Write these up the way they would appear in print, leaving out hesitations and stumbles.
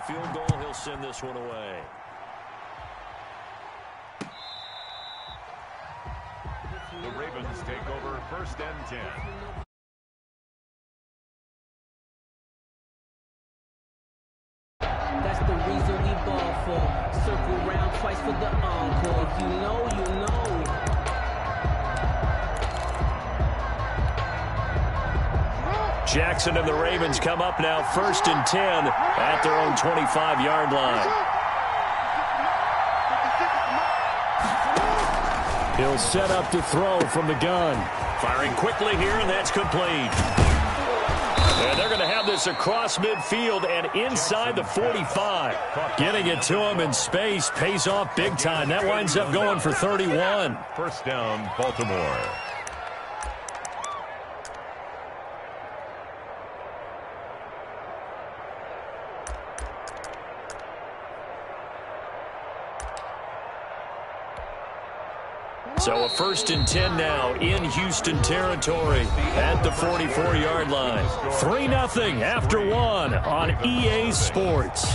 field goal, he'll send this one away. The Ravens take over 1st and 10. That's the reason we ball for. Circle round twice for the encore. If you know, you know. Jackson and the Ravens come up now 1st and 10 at their own 25-yard line. He'll set up to throw from the gun. Firing quickly here, and that's complete. And they're going to have this across midfield and inside the 45. Getting it to him in space pays off big time. That winds up going for 31. 1st down, Baltimore. So a 1st and 10 now in Houston territory at the 44-yard line. 3-0 after 1 on EA Sports.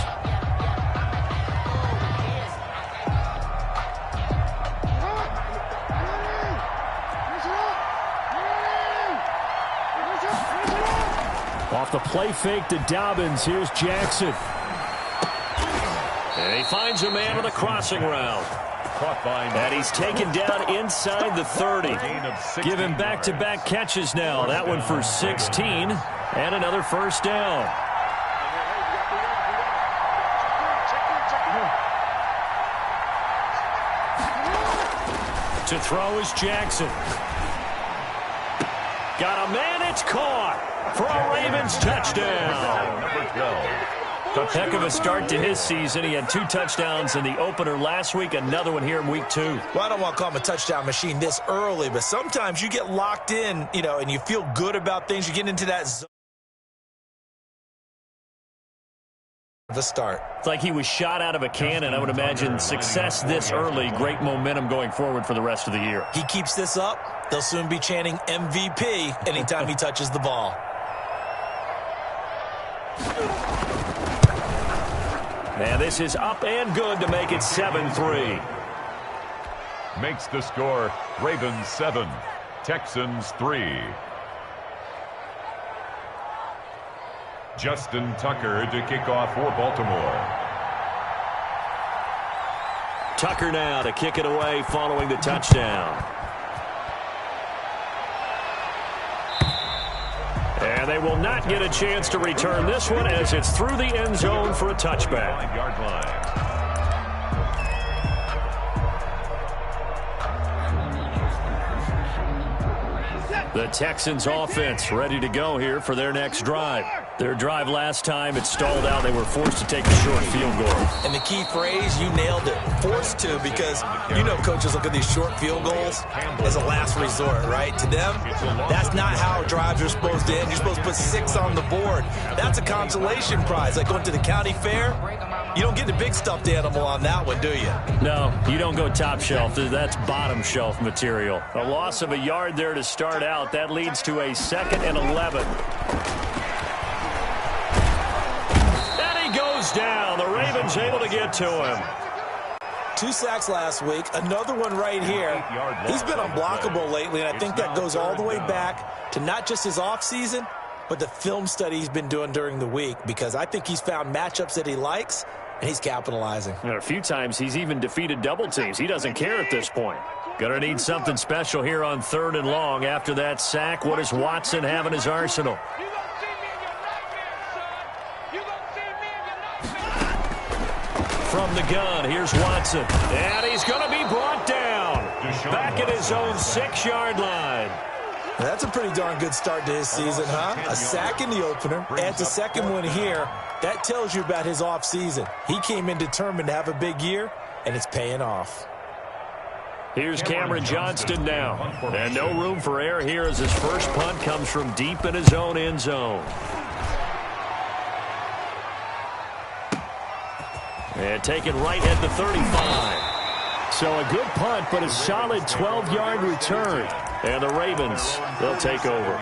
Off the play fake to Dobbins. Here's Jackson. And he finds a man on the crossing route. And he's taken down inside the 30. Give him back-to-back catches now. That one for 16 and another 1st down. To throw is Jackson. Got a man, it's caught for a Ravens touchdown. Number 12. Heck of a start to his season. He had 2 touchdowns in the opener last week, another one here in week 2. Well, I don't want to call him a touchdown machine this early, but sometimes you get locked in, and you feel good about things. You get into that zone. The start. It's like he was shot out of a cannon. I would imagine success this early, great momentum going forward for the rest of the year. He keeps this up, they'll soon be chanting MVP anytime he touches the ball. And this is up and good to make it 7-3. Makes the score Ravens 7, Texans 3. Justin Tucker to kick off for Baltimore. Tucker now to kick it away following the touchdown. And they will not get a chance to return this one as it's through the end zone for a touchback. 5-yard line. The Texans offense ready to go here for their next drive. Their drive last time, it stalled out. They were forced to take a short field goal. And the key phrase, you nailed it, forced to, because coaches look at these short field goals as a last resort, right? To them, that's not how drives are supposed to end. You're supposed to put 6 on the board. That's a consolation prize. Like going to the county fair, you don't get the big stuffed animal on that one, do you? No, you don't go top shelf. That's bottom shelf material. A loss of a yard there to start out. That leads to a 2nd and 11. And he goes down. The Ravens able to get to him. 2 sacks last week, another one right here. He's been unblockable lately, and I think that goes all the way back to not just his offseason, but the film study he's been doing during the week, because I think he's found matchups that he likes, and he's capitalizing. And a few times he's even defeated double teams. He doesn't care at this point. Gonna need something special here on 3rd and long. After that sack, what does Watson have in his arsenal? From the gun, here's Watson. And he's going to be brought down. Back at his own 6-yard line. That's a pretty darn good start to his season, huh? A sack in the opener, adds a second one here. That tells you about his offseason. He came in determined to have a big year, and it's paying off. Here's Cameron Johnston now. And no room for error here as his first punt comes from deep in his own end zone. And taken right at the 35. So a good punt, but a solid 12-yard return. And the Ravens, they'll take over.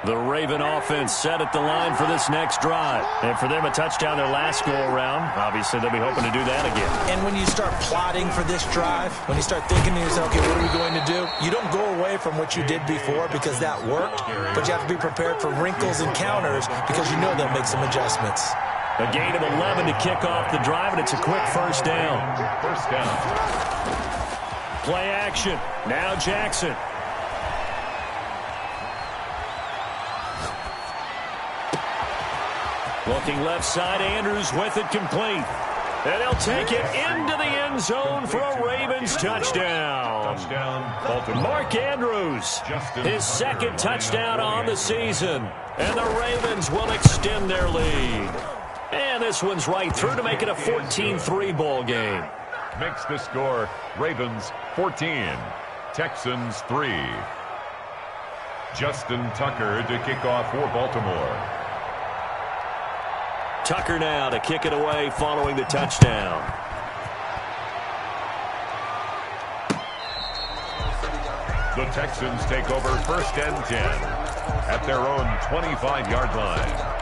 The Raven offense set at the line for this next drive. And for them, a touchdown their last go-around. Obviously, they'll be hoping to do that again. And when you start plotting for this drive, when you start thinking to yourself, okay, what are we going to do? You don't go away from what you did before because that worked, but you have to be prepared for wrinkles and counters because you know they'll make some adjustments. A gain of 11 to kick off the drive, and it's a quick first down. First down. Play action. Now Jackson. Looking left side, Andrews with it complete. And he'll take it into the end zone for a Ravens touchdown. Touchdown, Baltimore. Mark Andrews, his second touchdown on the season. And the Ravens will extend their lead. And this one's right through to make it a 14-3 ball game. Makes the score Ravens 14, Texans 3. Justin Tucker to kick off for Baltimore. Tucker now to kick it away following the touchdown. The Texans take over first and 10 at their own 25-yard line.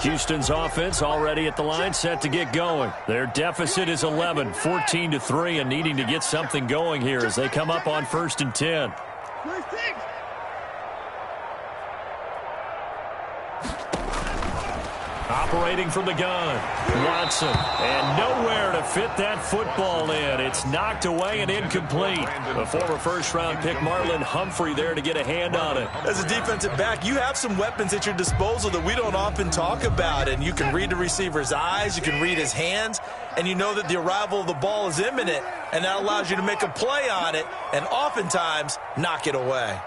Houston's offense already at the line, set to get going. Their deficit is 11, 14-3, and needing to get something going here as they come up on first and 10. Operating from the gun, Watson, and nowhere to fit that football in. It's knocked away and incomplete. The former first-round pick Marlon Humphrey there to get a hand on it. As a defensive back, you have some weapons at your disposal that we don't often talk about, and you can read the receiver's eyes, you can read his hands, and you know that the arrival of the ball is imminent, and that allows you to make a play on it and oftentimes knock it away.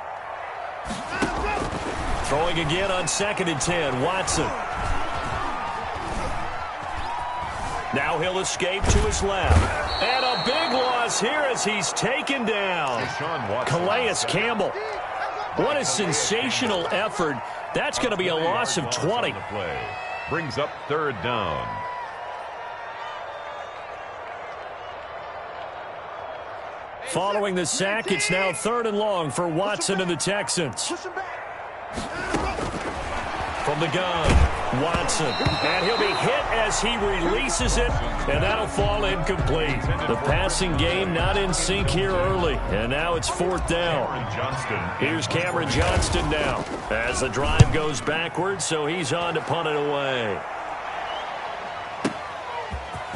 Throwing again on second and 10, Watson. Now he'll escape to his left. And a big loss here as he's taken down. Calais Campbell. What a sensational effort. That's going to be a loss of 20. Brings up third down. Following the sack, it's now third and long for Watson and the Texans. From the gun, Watson, and he'll be hit as he releases it, and that'll fall incomplete. The passing game not in sync here early, and now it's fourth down. Here's Cameron Johnston now as the drive goes backwards, so he's on to punt it away.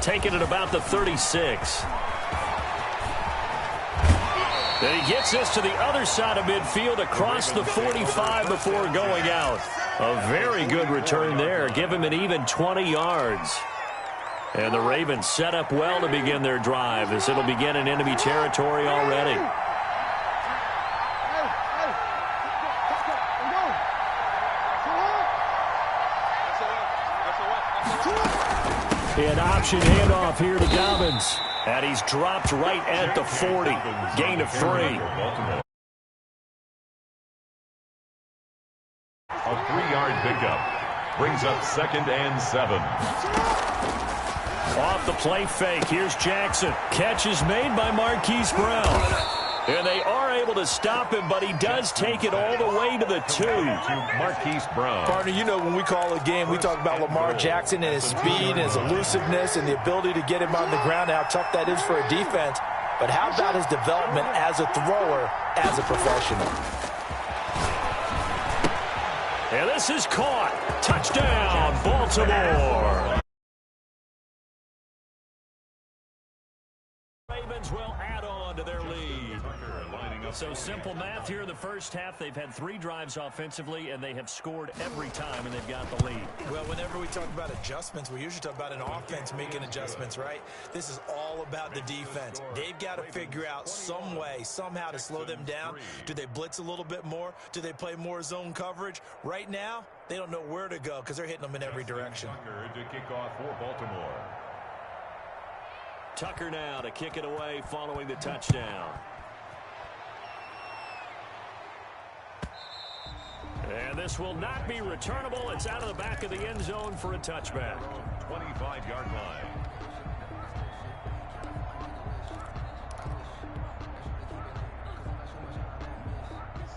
Taking it about the 36. And he gets this to the other side of midfield across the 45 before going out. A very good return there. Give him an even 20 yards. And the Ravens set up well to begin their drive as it'll begin in enemy territory already. An option handoff here to Dobbins. And he's dropped right at the 40. Gain of 3. A 3-yard pickup brings up second and 7. Off the play fake, here's Jackson. Catch is made by Marquise Brown. And they are able to stop him, but he does take it all the way to the 2. Marquise Brown. Partner, you know when we call a game, we talk about Lamar Jackson and his speed and his elusiveness and the ability to get him on the ground and how tough that is for a defense. But how about his development as a thrower, as a professional? And this is caught. Touchdown, Baltimore. Ravens will add on to their lead. So simple math here in the first half. They've had 3 drives offensively, and they have scored every time, and they've got the lead. Well, whenever we talk about adjustments, we usually talk about an offense making adjustments, right? This is all about the defense. They've got to figure out some way, somehow to slow them down. Do they blitz a little bit more? Do they play more zone coverage? Right now, they don't know where to go because they're hitting them in every direction. To kick off for Baltimore. Tucker now to kick it away following the touchdown. And this will not be returnable. It's out of the back of the end zone for a touchback. 25-yard line.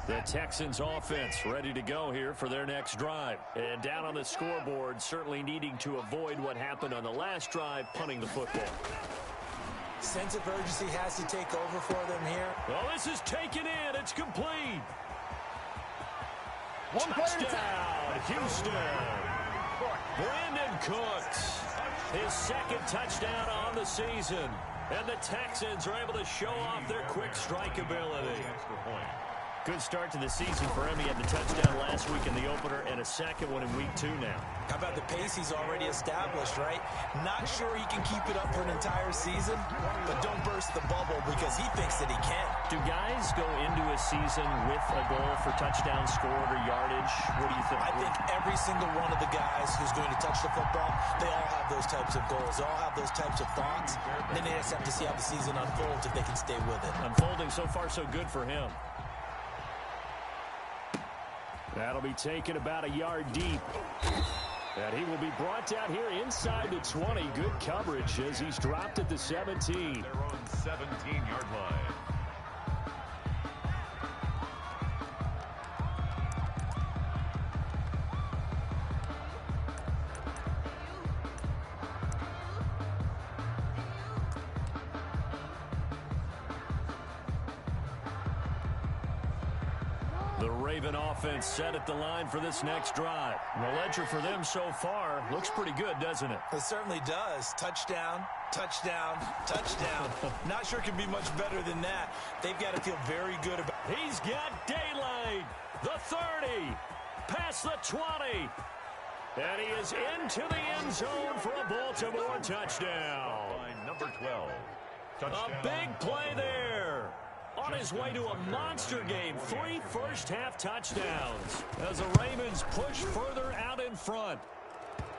The Texans offense ready to go here for their next drive. And down on the scoreboard, certainly needing to avoid what happened on the last drive, punting the football. Sense of urgency has to take over for them here. Well, this is taken in. It's complete. Touchdown, Houston. Brandon Cooks, his second touchdown on the season. And the Texans are able to show off their quick strike ability. Good start to the season for him. He had the touchdown last week in the opener and a second one in week 2 now. How about the pace he's already established, right? Not sure he can keep it up for an entire season, but don't burst the bubble because he thinks that he can. Do guys go into a season with a goal for touchdown scored or yardage? What do you think? I think every single one of the guys who's going to touch the football, they all have those types of goals. They all have those types of thoughts. Then they just have to see how the season unfolds if they can stay with it. Unfolding so far so good for him. That'll be taken about a yard deep. And he will be brought down here inside the 20. Good coverage as he's dropped at the 17. Their own 17-yard line. The Raven offense set at the line for this next drive. The ledger for them so far looks pretty good, doesn't it? It certainly does. Touchdown, touchdown, touchdown. Not sure it can be much better than that. They've got to feel very good about it. He's got daylight. The 30. Past the 20. And he is into the end zone for a Baltimore touchdown. Line number 12. Touchdown. A big play there. On his way to a monster game, 3 first-half touchdowns as the Ravens push further out in front.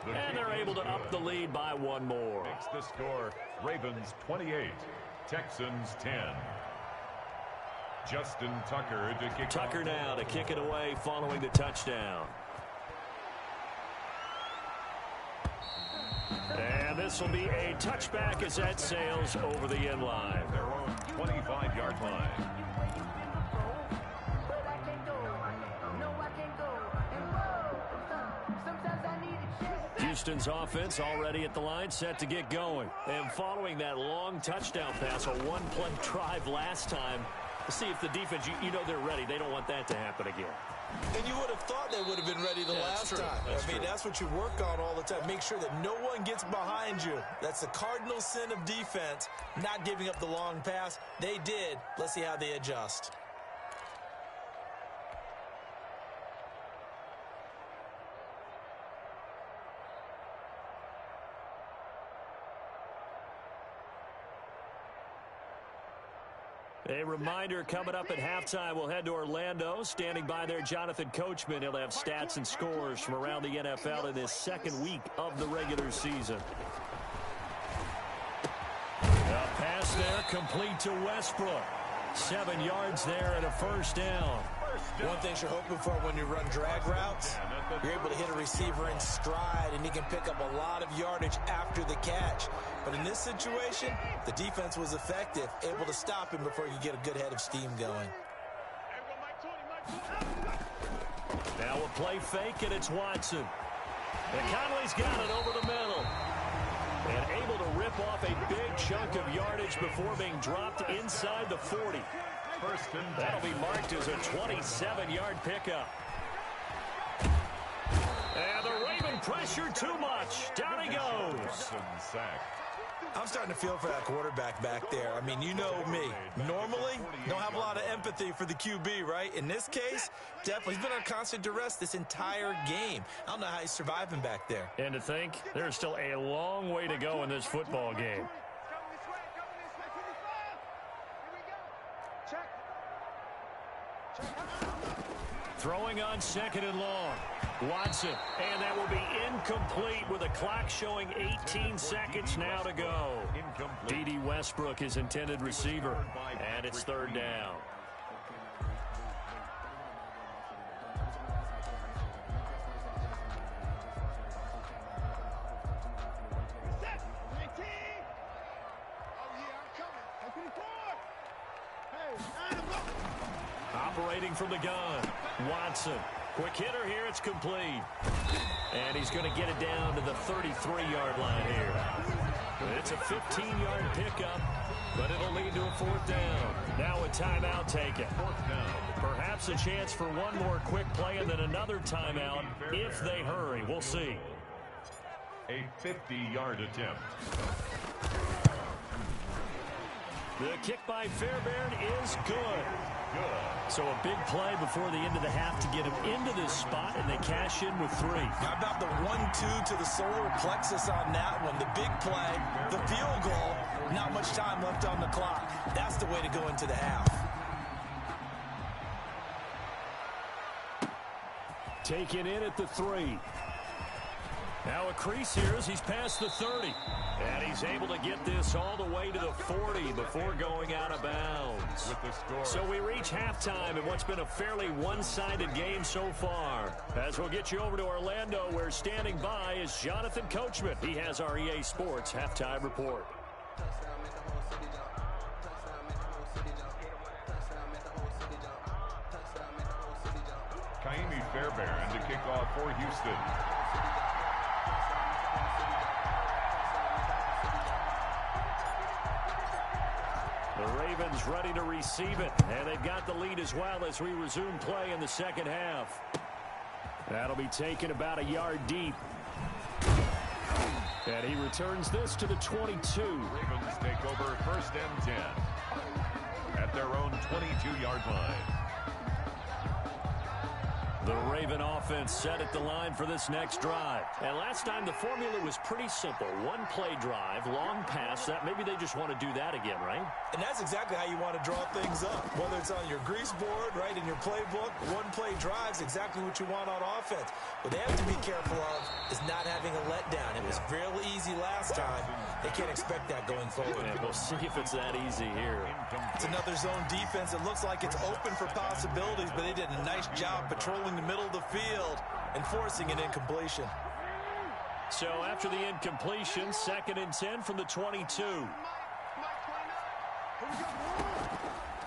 And they're able to up the lead by 1 more. Makes the score Ravens 28, Texans 10. Justin Tucker to kick Tucker now to kick it away following the touchdown. And this will be a touchback as that sails over the end line. Their own 25-yard line. Houston's offense already at the line, set to get going. And following that long touchdown pass, a one-play drive last time, to see if the defense, you know they're ready. They don't want that to happen again. And you would have thought they would have been ready the last time. I mean, that's what you work on all the time. Make sure that no one gets behind you. That's the cardinal sin of defense, not giving up the long pass. They did. Let's see how they adjust. A reminder coming up at halftime, we'll head to Orlando. Standing by there, Jonathan Coachman. He'll have stats and scores from around the NFL in his second week of the regular season. A pass there complete to Westbrook. 7 yards there and a first down. One thing you're hoping for when you run drag routes, you're able to hit a receiver in stride, and he can pick up a lot of yardage after the catch. But in this situation, the defense was effective, able to stop him before you get a good head of steam going. Now a play fake, and it's Watson. And Conley's got it over the middle. And able to rip off a big chunk of yardage before being dropped inside the 40. That'll be marked as a 27-yard pickup. And the Raven pressure too much. Down he goes. I'm starting to feel for that quarterback back there. I mean, you know me. Normally, don't have a lot of empathy for the QB, right? In this case, definitely. He's been on constant duress this entire game. I don't know how he's surviving back there. And to think, there's still a long way to go in this football game. Throwing on 2nd and long. Watson, and that will be incomplete with a clock showing 18 seconds now to go. D.D. Westbrook, his intended receiver, and it's 3rd down. Operating from the gun, Watson. Quick hitter here, it's complete. And he's going to get it down to the 33-yard line here. It's a 15-yard pickup, but it'll lead to a 4th down. Now a timeout taken. 4th down. Perhaps a chance for one more quick play and then another timeout if they hurry. We'll see. A 50-yard attempt. The kick by Fairbairn is good. So a big play before the end of the half to get him into this spot, and they cash in with 3. How about the 1-2 to the solar plexus on that one? The big play, the field goal, not much time left on the clock. That's the way to go into the half. Taken in at the 3. Now a crease here as he's past the 30. And he's able to get this all the way to the 40 before going out of bounds. With the score. So we reach halftime in what's been a fairly one-sided game so far. As we'll get you over to Orlando, where standing by is Jonathan Coachman. He has our EA Sports halftime report. Kaimi Fairbairn to kick off for Houston. The Ravens ready to receive it, and they've got the lead as well as we resume play in the second half. That'll be taken about a yard deep. And he returns this to the 22. Ravens take over 1st and 10 at their own 22-yard line. The Raven offense set at the line for this next drive. And last time the formula was pretty simple. One-play drive, long pass. That maybe they just want to do that again, right? And that's exactly how you want to draw things up. Whether it's on your grease board, right, in your playbook, one-play drives, exactly what you want on offense. What they have to be careful of is not having a letdown. It was real easy last time. They can't expect that going forward. Yeah, we'll see if it's that easy here. It's another zone defense. It looks like it's open for possibilities, but they did a nice job patrolling the middle of the field and forcing an incompletion. So after the incompletion, 2nd and 10 from the 22.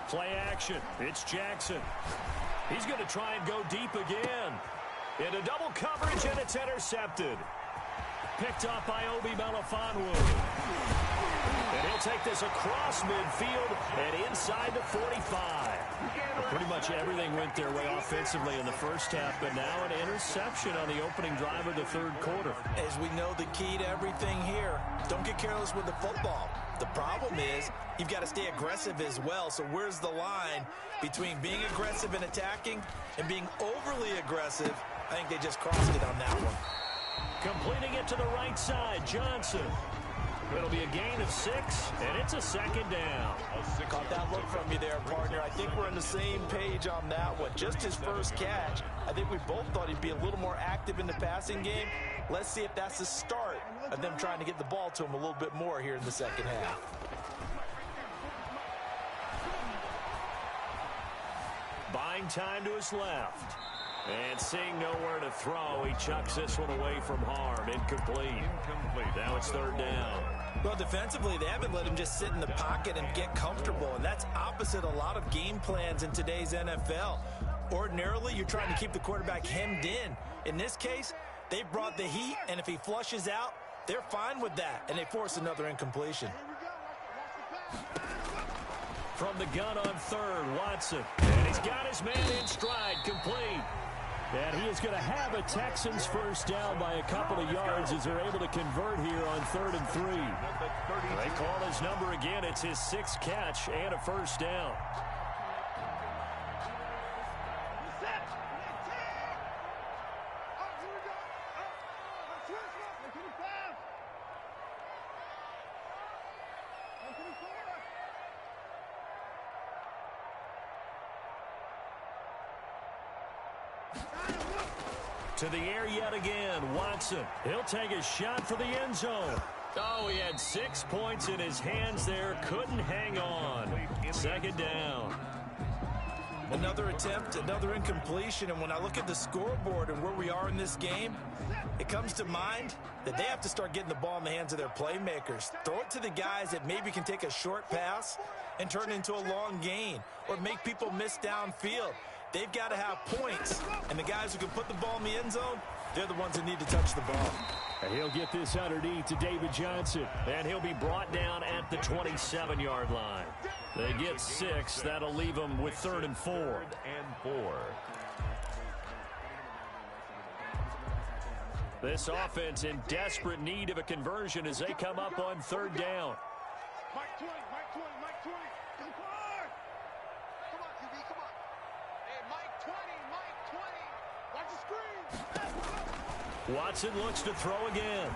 Play action. It's Jackson. He's going to try and go deep again. Into double coverage, and it's intercepted. Picked up by Obi Melifonwu. And he'll take this across midfield and inside the 45. Pretty much everything went their way offensively in the first half, but now an interception on the opening drive of the 3rd quarter. As we know, the key to everything here, don't get careless with the football. The problem is you've got to stay aggressive as well. So where's the line between being aggressive and attacking and being overly aggressive? I think they just crossed it on that one. Completing it to the right side, Johnson. It'll be a gain of 6, and it's a 2nd down. Caught that look from you there, partner. I think we're on the same page on that one. Just his first catch. I think we both thought he'd be a little more active in the passing game. Let's see if that's the start of them trying to get the ball to him a little bit more here in the second half. Buying time to his left. And seeing nowhere to throw, he chucks this one away from harm. Incomplete. Now it's 3rd down. Well, defensively, they haven't let him just sit in the pocket and get comfortable, and that's opposite a lot of game plans in today's NFL. Ordinarily, you're trying to keep the quarterback hemmed in. In this case, they brought the heat, and if he flushes out, they're fine with that, and they force another incompletion. From the gun on 3rd, Watson. And he's got his man in stride, complete. And he is going to have a Texans first down by a couple of yards as they're able to convert here on 3rd and 3. They call his number again. It's his 6th catch and a first down. To the air yet again. Watson. He'll take a shot for the end zone. Oh, he had 6 points in his hands there. Couldn't hang on. Second down. Another attempt, another incompletion, and when I look at the scoreboard and where we are in this game, it comes to mind that they have to start getting the ball in the hands of their playmakers. Throw it to the guys that maybe can take a short pass and turn it into a long gain or make people miss downfield. They've got to have points, and the guys who can put the ball in the end zone, they're the ones that need to touch the ball. And he'll get this underneath to David Johnson, and he'll be brought down at the 27-yard line. They get 6. That'll leave them with 3rd and 4. 3rd and 4. This offense in desperate need of a conversion as they come up on 3rd down. Mike 20, Mike 20, Mike 20. Come on. Come on, QB, come on. Hey, Mike 20, Mike 20. Watch the screen. Watson looks to throw again.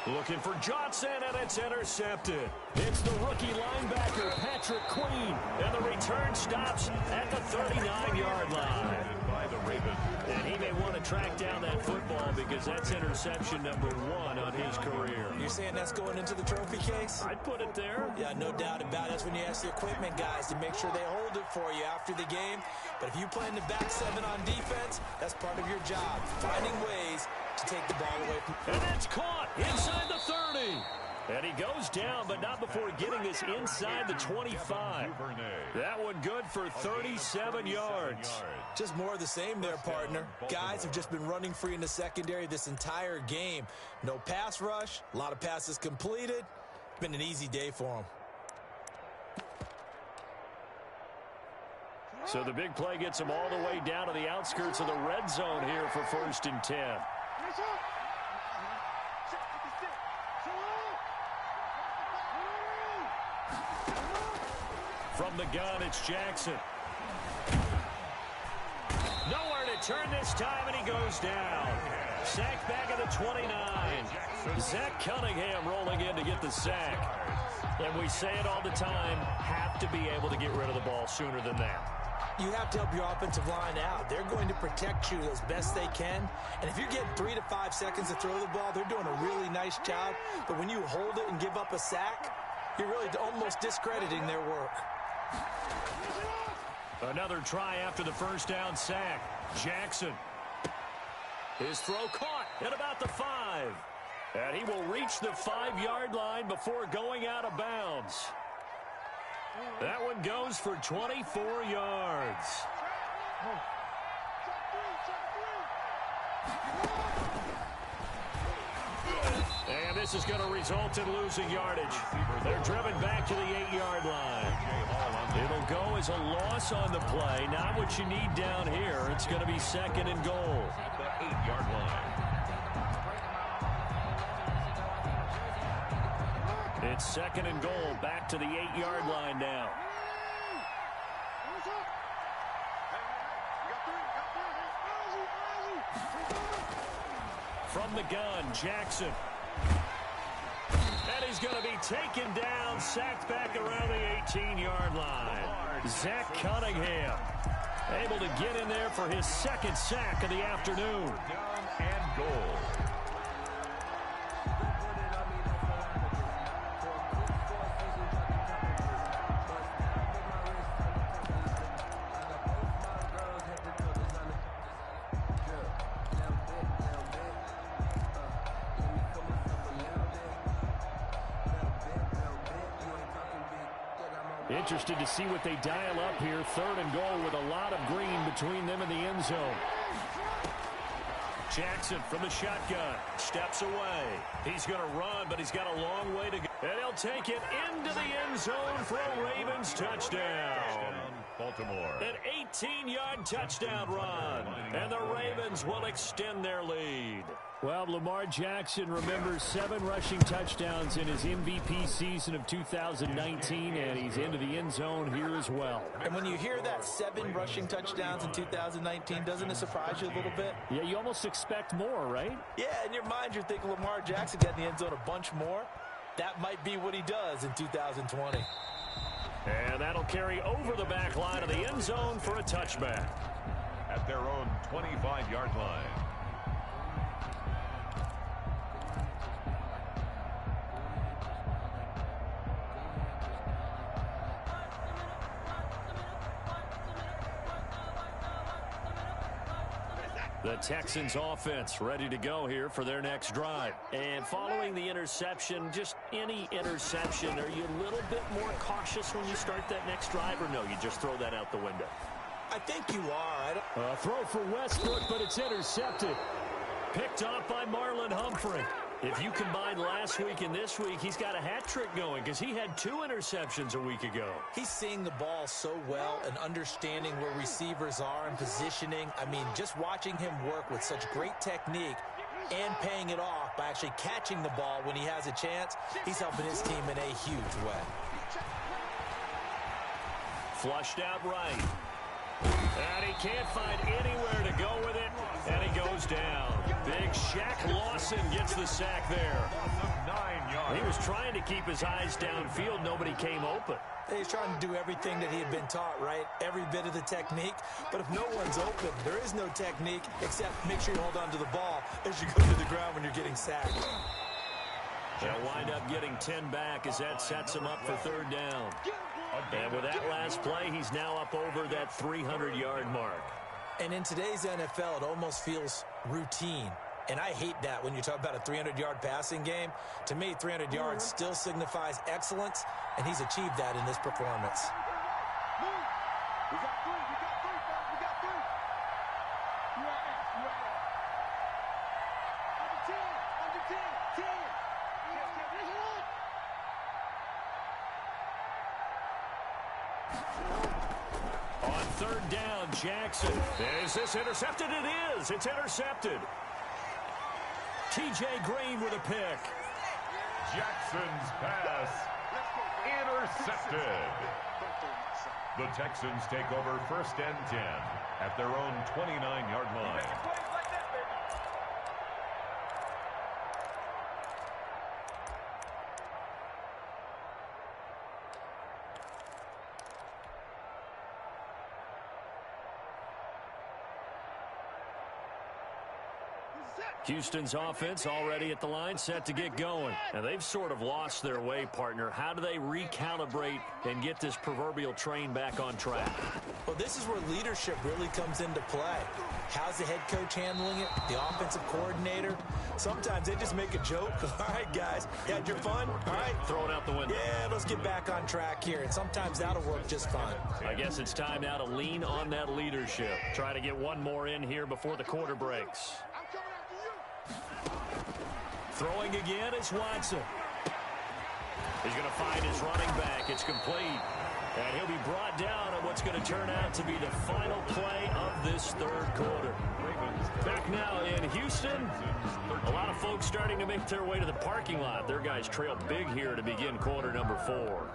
Looking for Johnson, and it's intercepted. It's the rookie linebacker, Patrick Queen, and the return stops at the 39-yard line. By the Ravens. And he may want to track down that football because that's interception number 1 on his career. You're saying that's going into the trophy case? I'd put it there. Yeah, no doubt about it. That's when you ask the equipment guys to make sure they hold it for you after the game. But if you play in the back 7 on defense, that's part of your job, finding ways to take the ball away from. And that's caught inside the 30. And he goes down, but not before getting this inside the 25. That one good for 37 yards. Just more of the same there, partner. Guys have just been running free in the secondary this entire game. No pass rush, a lot of passes completed. It's been an easy day for them. So the big play gets them all the way down to the outskirts of the red zone here for 1st and 10. From the gun, it's Jackson. Nowhere to turn this time, and he goes down. Sack back at the 29. Zach Cunningham rolling in to get the sack. And we say it all the time, have to be able to get rid of the ball sooner than that. You have to help your offensive line out. They're going to protect you as best they can. And if you're getting 3 to 5 seconds to throw the ball, they're doing a really nice job. But when you hold it and give up a sack, you're really almost discrediting their work. Another try after the 1st down sack. Jackson. His throw caught at about the 5. And he will reach the 5-yard line before going out of bounds. That one goes for 24 yards. And this is going to result in losing yardage. They're driven back to the 8-yard line. It'll go as a loss on the play. Not what you need down here. It's going to be 2nd and goal. The 8-yard line. It's 2nd and goal, back to the 8-yard line now. From the gun, Jackson. And he's going to be taken down, sacked back around the 18-yard line. Zach Cunningham able to get in there for his 2nd sack of the afternoon. Down and goal. Interested to see what they dial up here. 3rd and goal with a lot of green between them and the end zone. Jackson from the shotgun. Steps away. He's going to run, but he's got a long way to go. And he'll take it into the end zone for a Ravens touchdown. Baltimore. An 18-yard touchdown run. And the Ravens will extend their lead. Well, Lamar Jackson remembers 7 rushing touchdowns in his MVP season of 2019, and he's into the end zone here as well. And when you hear that 7 rushing touchdowns in 2019, doesn't it surprise you a little bit? Yeah, you almost expect more, right? Yeah, in your mind, you're thinking Lamar Jackson got in the end zone a bunch more. That might be what he does in 2020. And that'll carry over the back line of the end zone for a touchback. At their own 25-yard line. The Texans offense ready to go here for their next drive. And following the interception, just any interception, are you a little bit more cautious when you start that next drive, or no, you just throw that out the window? I think you are. A throw for Westbrook, but it's intercepted. Picked off by Marlon Humphrey. If you combine last week and this week, he's got a hat trick going because he had 2 interceptions a week ago. He's seeing the ball so well and understanding where receivers are and positioning. I mean, just watching him work with such great technique and paying it off by actually catching the ball when he has a chance, he's helping his team in a huge way. Flushed out right. And he can't find anywhere to go with it, and he goes down. Big Shaq Lawson gets the sack there. 9 yards. He was trying to keep his eyes downfield. Nobody came open. He's trying to do everything that he had been taught, right? Every bit of the technique. But if no one's open, there is no technique except make sure you hold on to the ball as you go to the ground when you're getting sacked. They'll wind up getting 10 back as that sets him up for 3rd down. And with that last play, he's now up over that 300-yard mark. And in today's NFL, it almost feels routine. And I hate that when you talk about a 300-yard passing game. To me, 300 yards still signifies excellence, and he's achieved that in this performance. We got 3, folks. We got 3. You at it. Under 10. 10. On 3rd down, Jackson. Is this intercepted? It is. It's intercepted. T.J. Green with a pick. Jackson's pass intercepted. The Texans take over 1st and 10 at their own 29-yard line. Houston's offense already at the line, set to get going. And they've sort of lost their way, partner. How do they recalibrate and get this proverbial train back on track? Well, this is where leadership really comes into play. How's the head coach handling it? The offensive coordinator? Sometimes they just make a joke. All right, guys, you had your fun? All right. Throw it out the window. Yeah, let's get back on track here. And sometimes that'll work just fine. I guess it's time now to lean on that leadership. Try to get one more in here before the quarter breaks. I'm coming after you. Throwing again is Watson. He's going to find his running back. It's complete. And he'll be brought down on what's going to turn out to be the final play of this 3rd quarter. Back now in Houston. A lot of folks starting to make their way to the parking lot. Their guys trail big here to begin quarter number 4.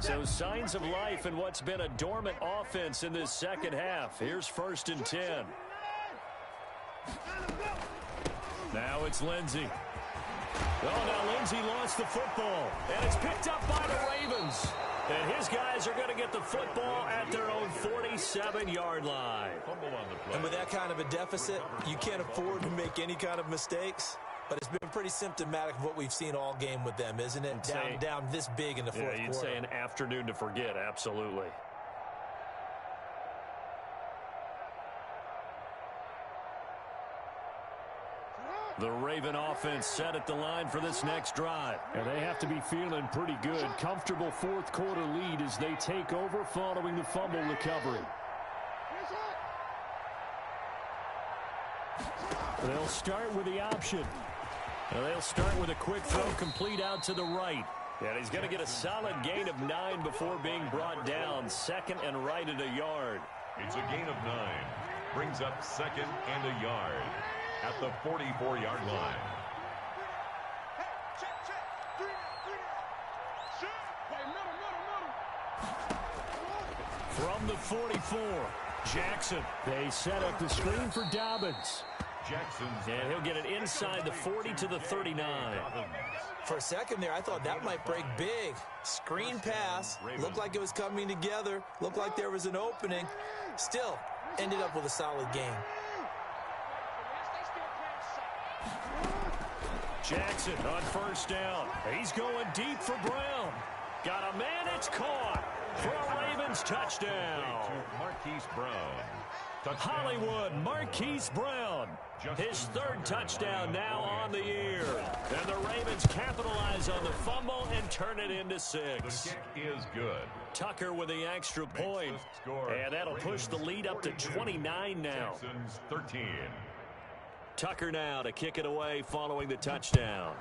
So signs of life in what's been a dormant offense in this 2nd half. Here's 1st and 10. Now it's Lindsey. Oh, now Lindsey lost the football. And it's picked up by the Ravens. And his guys are going to get the football at their own 47-yard line. And with that kind of a deficit, you can't afford to make any kind of mistakes. But it's been pretty symptomatic of what we've seen all game with them, isn't it? Down this big in the 4th quarter. Yeah, you'd say an afternoon to forget, absolutely. The Raven offense set at the line for this next drive. And they have to be feeling pretty good. Comfortable 4th quarter lead as they take over following the fumble recovery. They'll start with the option. And they'll start with a quick throw complete out to the right. And he's going to get a solid gain of 9 before being brought down. 2nd and right at a yard. It's a gain of 9. Brings up 2nd and a yard at the 44-yard line. Hey, check. 3 now. Shit. Hey, middle. From the 44, Jackson. They set up the screen for Dobbins. Jackson's And he'll get it inside the 40 to the 39. For a second there, I thought that might break big. Screen pass. Looked like it was coming together. Looked like there was an opening. Still, ended up with a solid game. Jackson on 1st down. He's going deep for Brown. Got a man, it's caught. for a Ravens touchdown. Marquise Brown. Hollywood Marquise Brown. His third touchdown now on the year. And the Ravens capitalize on the fumble and turn it into 6. The kick is good. Tucker with the extra point. And that'll push the lead up to 29 now. Texans 13. Tucker now to kick it away following the touchdown.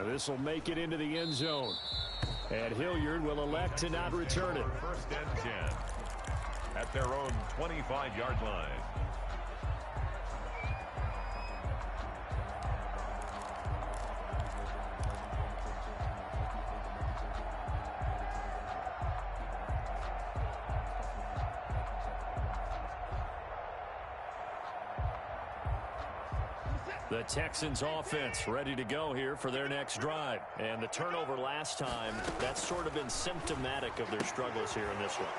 This will make it into the end zone. And Hilliard will elect to not return it. First and 10 at their own 25-yard line. The Texans offense ready to go here for their next drive. And the turnover last time, that's sort of been symptomatic of their struggles here in this one.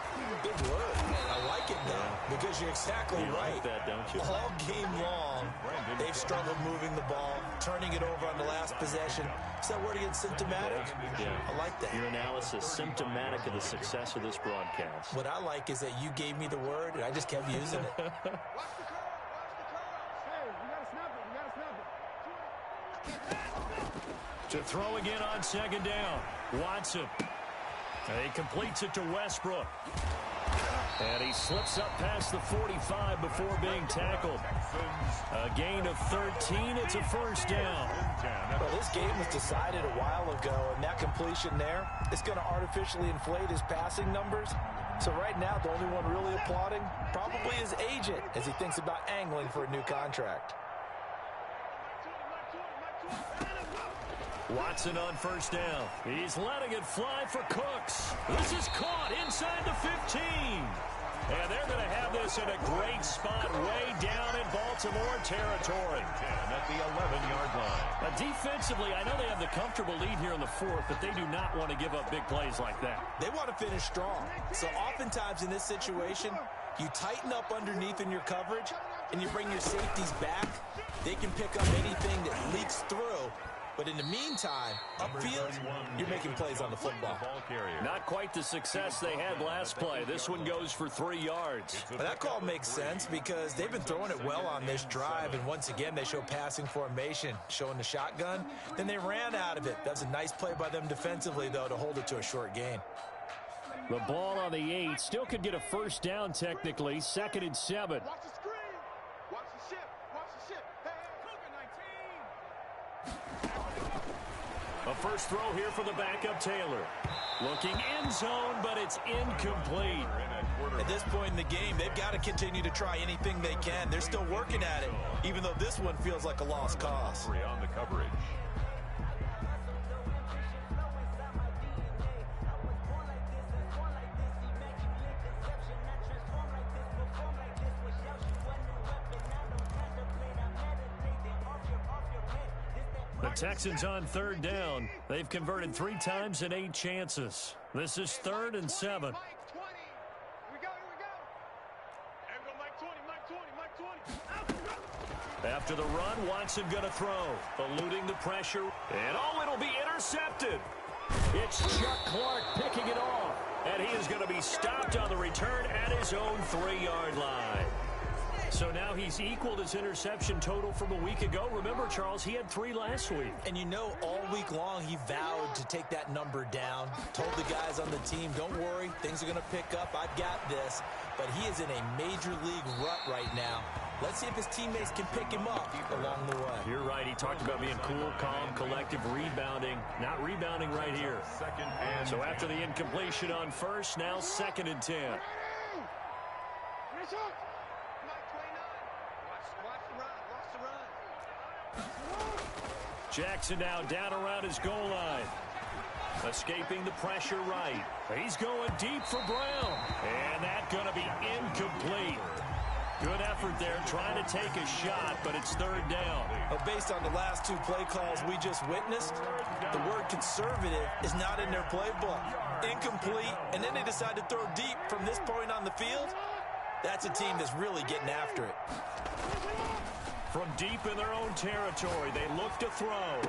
Good word. I like it, though, because you're exactly right. Like that, don't you? All game long, they've struggled moving the ball, turning it over on the last possession. Is that word again, symptomatic? Yeah. I like that. Your analysis, symptomatic of the success of this broadcast. What I like is that you gave me the word, and I just kept using it. Watch the curl. Hey, you gotta snap it. You gotta snap it. To throw again on second down. Watson. And he completes it to Westbrook. And he slips up past the 45 before being tackled. A gain of 13. It's a first down. Well, this game was decided a while ago, and that completion there is going to artificially inflate his passing numbers. So right now, the only one really applauding probably his agent as he thinks about angling for a new contract. Watson on first down. He's letting it fly for Cooks. This is caught inside the 15. And they're going to have this in a great spot way down in Baltimore territory. At the 11-yard line. Defensively, I know they have the comfortable lead here in the fourth, but they do not want to give up big plays like that. They want to finish strong. So oftentimes in this situation, you tighten up underneath in your coverage, and you bring your safeties back. They can pick up anything that leaks through. But in the meantime, upfield, you're making plays on the football. Not quite the success they had last play. This one goes for 3 yards. But that call makes sense because they've been throwing it well on this drive, and once again, they show passing formation, showing the shotgun. Then they ran out of it. That's a nice play by them defensively, though, to hold it to a short gain. The ball on the 8. Still could get a first down technically. 2nd and 7. Watch the screen. Watch the ship. Watch the ship. Hey, A first throw here for the backup Taylor. Looking end zone, but it's incomplete. At this point in the game, they've got to continue to try anything they can. They're still working at it, even though this one feels like a lost cause. On the coverage. The Texans on 3rd down. They've converted 3 times in 8 chances. This is 3rd and 7. Mike 20. We go. Here we go, Mike 20, Mike 20, Mike 20. After the run, Watson going to throw. Eluding the pressure. And it'll be intercepted. It's Chuck Clark picking it off. And he is going to be stopped on the return at his own 3-yard line. So now he's equaled his interception total from a week ago. Remember, Charles, he had 3 last week. And you know, all week long, he vowed to take that number down. Told the guys on the team, don't worry, things are going to pick up. I've got this. But he is in a major league rut right now. Let's see if his teammates can pick him up along the way. You're right. He talked about being cool, calm, collective, rebounding. Not rebounding right here. So after the incompletion on first, now 2nd and 10. Jackson now down around his goal line. Escaping the pressure right. He's going deep for Brown. And that's going to be incomplete. Good effort there trying to take a shot, but it's 3rd down. Well, based on the last 2 play calls we just witnessed, the word conservative is not in their playbook. Incomplete, and then they decide to throw deep from this point on the field. That's a team that's really getting after it. From deep in their own territory, they look to throw.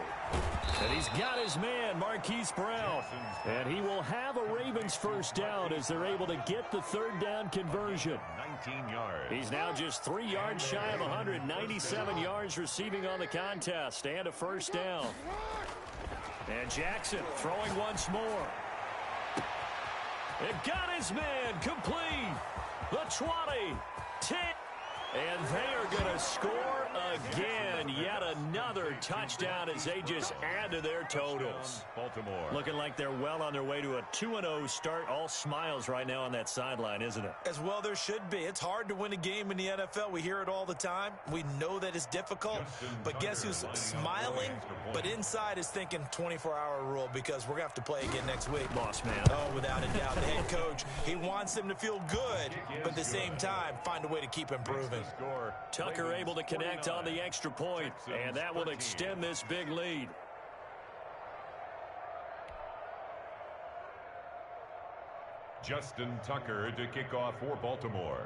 And he's got his man, Marquise Brown. And he will have a Ravens first down as they're able to get the third down conversion. 19 yards. He's now just 3 yards shy of 197 yards receiving on the contest and a first down. And Jackson throwing once more. It got his man complete. The 20, 10. And they are going to score again. Yet another touchdown as they just add to their totals. Baltimore. Looking like they're well on their way to a 2-0 start. All smiles right now on that sideline, isn't it? As well there should be. It's hard to win a game in the NFL. We hear it all the time. We know that it's difficult. But guess who's smiling? But inside is thinking 24-hour rule because we're going to have to play again next week. Boss man. Oh, without a doubt. The head coach, he wants them to feel good, but at the same time, find a way to keep improving. Tucker able to connect on the extra point, and that will extend this big lead. Justin Tucker to kick off for Baltimore.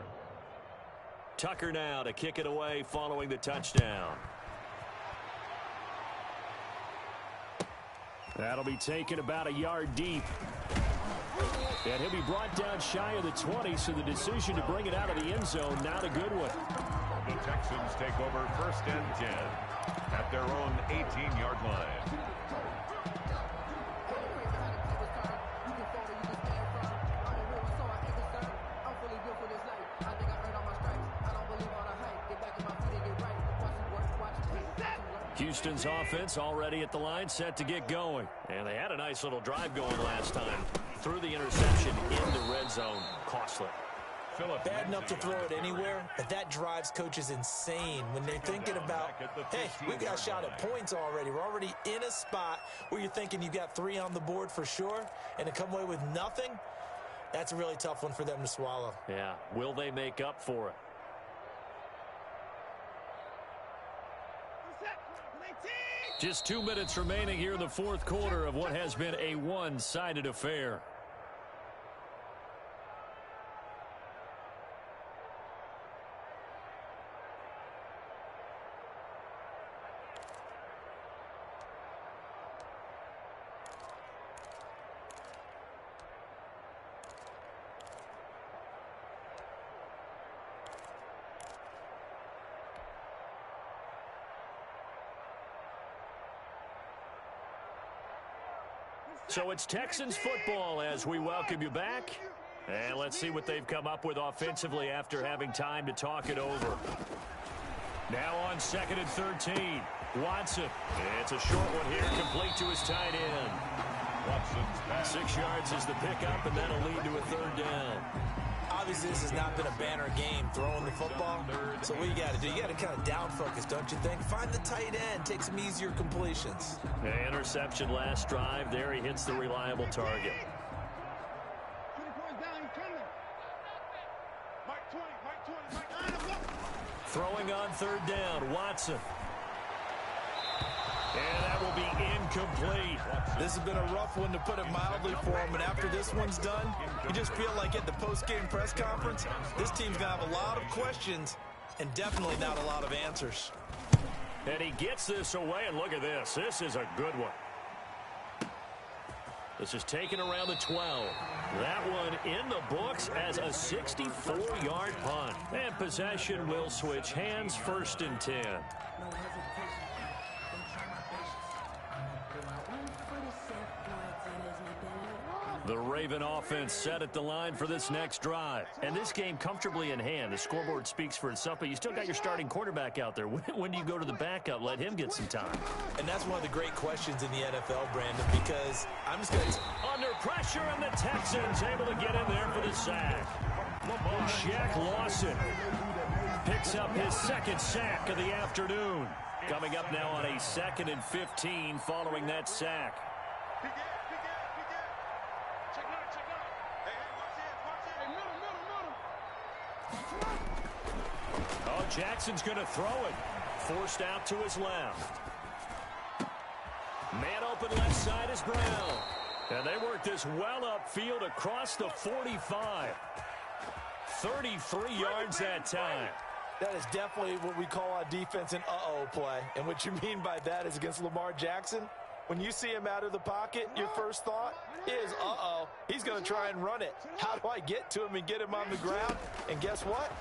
Tucker now to kick it away following the touchdown. That'll be taken about a yard deep. And he'll be brought down shy of the 20, so the decision to bring it out of the end zone, not a good one. The Texans take over first and 10 at their own 18-yard line. Houston's offense already at the line, set to get going. And they had a nice little drive going last time. Through the interception in the red zone. Costly. Bad enough to throw it anywhere, but that drives coaches insane when they're thinking about, hey, we got shot at points already. We're already in a spot where you're thinking you got 3 on the board for sure, and to come away with nothing, that's a really tough one for them to swallow. Yeah, will they make up for it? Just 2 minutes remaining here in the fourth quarter of what has been a one-sided affair. So it's Texans football as we welcome you back. And let's see what they've come up with offensively after having time to talk it over. Now on 2nd and 13. Watson. It's a short one here, complete to his tight end. Watson's pass. 6 yards is the pickup, and that'll lead to a third down. Obviously, this has not been a banner game throwing the football. So what you got to do, you got to kind of down focus, don't you think? Find the tight end, take some easier completions. Interception last drive. There he hits the reliable target. 20 points down, he's coming. Mike 20, Mike 20, Mike 20. Throwing on third down, Watson. And that will be incomplete. This has been a rough one, to put it mildly, for him. And after this one's done, you just feel like at the post-game press conference, this team's going to have a lot of questions and definitely not a lot of answers. And he gets this away, and look at this. This is a good one. This is taken around the 12. That one in the books as a 64-yard punt. And possession will switch hands, 1st and 10. The Raven offense set at the line for this next drive. And this game comfortably in hand. The scoreboard speaks for itself, but you still got your starting quarterback out there. When do you go to the backup? Let him get some time. And that's one of the great questions in the NFL, Brandon, because I'm just going to... Under pressure, and the Texans able to get in there for the sack. Shaq Lawson picks up his 2nd sack of the afternoon. Coming up now on a 2nd and 15 following that sack. Oh, Jackson's going to throw it. Forced out to his left. Man open left side is Brown. And they work this well upfield across the 45. 33 yards that time. That is definitely what we call on defense an uh-oh play. And what you mean by that is against Lamar Jackson, when you see him out of the pocket, your first thought is, uh-oh, he's going to try and run it. How do I get to him and get him on the ground? And guess what?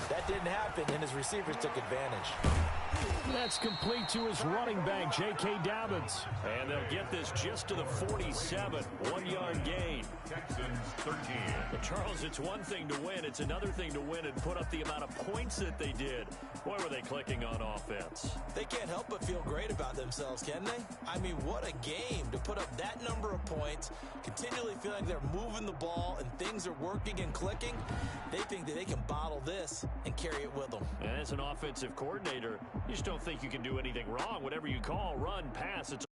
That didn't happen, and his receivers took advantage. That's complete to his running back, J.K. Dobbins. And they'll get this just to the 47, 1-yard gain. Texans 13. But Charles, it's one thing to win. It's another thing to win and put up the amount of points that they did. Boy, were they clicking on offense. They can't help but feel great about themselves, can they? I mean, what a game to put up that number of points, continually feeling they're moving the ball and things are working and clicking. They think that they can bottle this and carry it with them. And as an offensive coordinator, you just don't think you can do anything wrong. Whatever you call, run, pass, it's